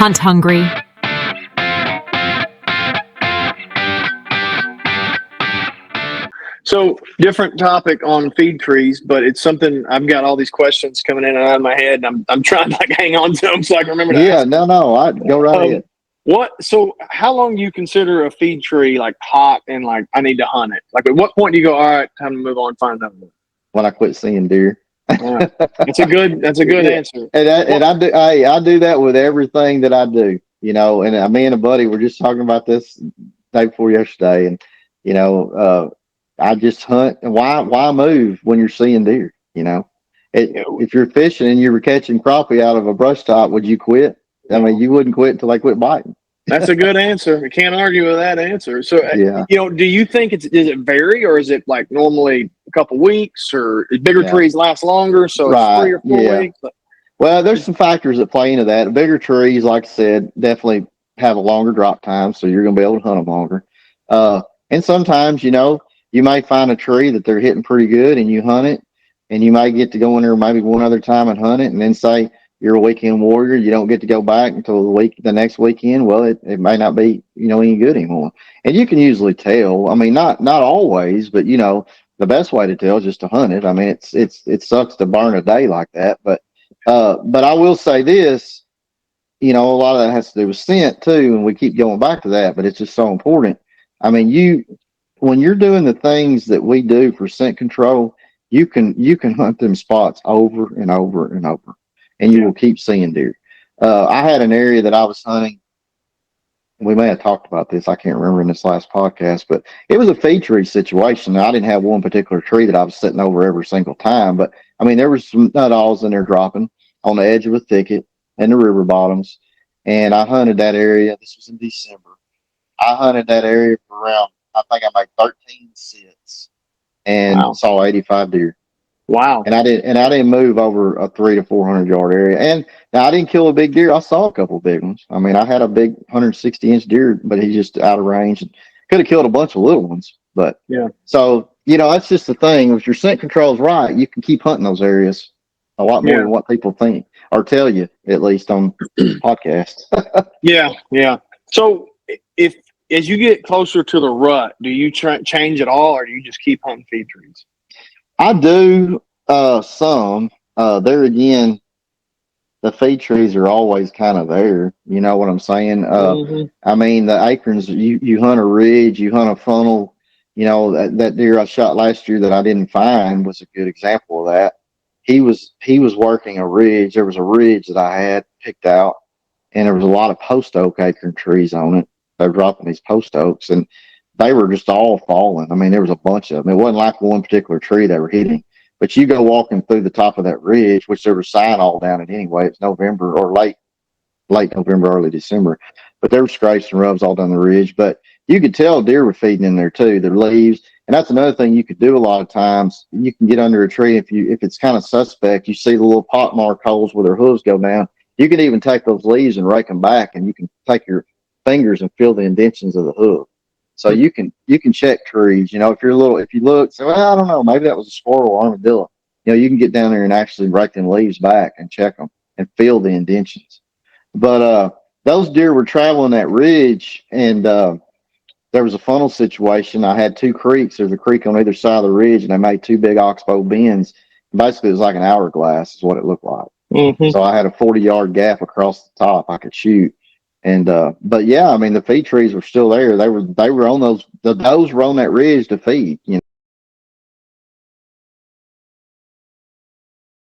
hunt hungry. So different topic on feed trees, but it's something I've got all these questions coming in and out of my head, and I'm trying to like hang on to them so I can remember to ask them. I go right ahead. So how long do you consider a feed tree like hot and like I need to hunt it? Like at what point do you go, all right, time to move on, find another one? When I quit seeing deer. Yeah. That's a good answer. I do that with everything that I do, you know, and me and a buddy were just talking about this day before yesterday, and you know, I just hunt. And why move when you're seeing deer? You know, if you're fishing and you were catching crappie out of a brush top, would you quit? I mean, you wouldn't quit until they quit biting. That's a good answer. We can't argue with that answer. So, yeah. You know, do you think does it vary, or is it like normally a couple weeks, or bigger trees last longer? So it's 3 or 4 weeks. Well, there's some factors that play into that. Bigger trees, like I said, definitely have a longer drop time, so you're going to be able to hunt them longer. And sometimes, you know, you may find a tree that they're hitting pretty good, and you hunt it, and you might get to go in there maybe one other time and hunt it, and then say you're a weekend warrior, you don't get to go back until the next weekend. Well, it may not be, you know, any good anymore. And you can usually tell. I mean, not always, but you know, the best way to tell is just to hunt it. I mean, it sucks to burn a day like that, but I will say this, you know, a lot of that has to do with scent too, and we keep going back to that, but it's just so important. I mean, when you're doing the things that we do for scent control, you can hunt them spots over and over and over, and you will keep seeing deer. I had an area that I was hunting. We may have talked about this. I can't remember in this last podcast, but it was a feed tree situation. Now, I didn't have one particular tree that I was sitting over every single time, but I mean, there was some nut-alls in there dropping on the edge of a thicket and the river bottoms. And I hunted that area. This was in December. I hunted that area for around, I think I made 13 sits and saw 85 deer. Wow. And I didn't move over a 300 to 400 yard area. And now I didn't kill a big deer. I saw a couple of big ones. I mean, I had a big 160-inch deer, but he's just out of range. Could have killed a bunch of little ones. But yeah. So, you know, that's just the thing. If your scent control is right, you can keep hunting those areas a lot more than what people think or tell you, at least on podcasts. Yeah. So as you get closer to the rut, do you change at all, or do you just keep hunting feed trees? I do some. There again, the feed trees are always kind of there. You know what I'm saying? I mean, the acorns, you hunt a ridge, you hunt a funnel. You know, that deer I shot last year that I didn't find was a good example of that. He was working a ridge. There was a ridge that I had picked out, and there was a lot of post oak acorn trees on it. They're dropping these post oaks, and they were just all falling. I mean, there was a bunch of them. It wasn't like one particular tree they were hitting, but you go walking through the top of that ridge, which there was sign all down it anyway. It's November or late November, early December, but there were scrapes and rubs all down the ridge. But you could tell deer were feeding in there too. Their leaves, and that's another thing you could do a lot of times. You can get under a tree if it's kind of suspect. You see the little pot mark holes where their hooves go down. You can even take those leaves and rake them back, and you can take your fingers and feel the indentions of the hoof. So you can check trees. You know, if you look, say, well, I don't know, maybe that was a squirrel or armadillo. You know, you can get down there and actually rake them leaves back and check them and feel the indentions. But those deer were traveling that ridge, and there was a funnel situation. I had two creeks. There's a creek on either side of the ridge, and they made two big oxbow bends. Basically, it was like an hourglass is what it looked like. So I had a 40-yard gap across the top I could shoot. And but yeah, I mean, the feed trees were still there. They were on those were on that ridge to feed, you know.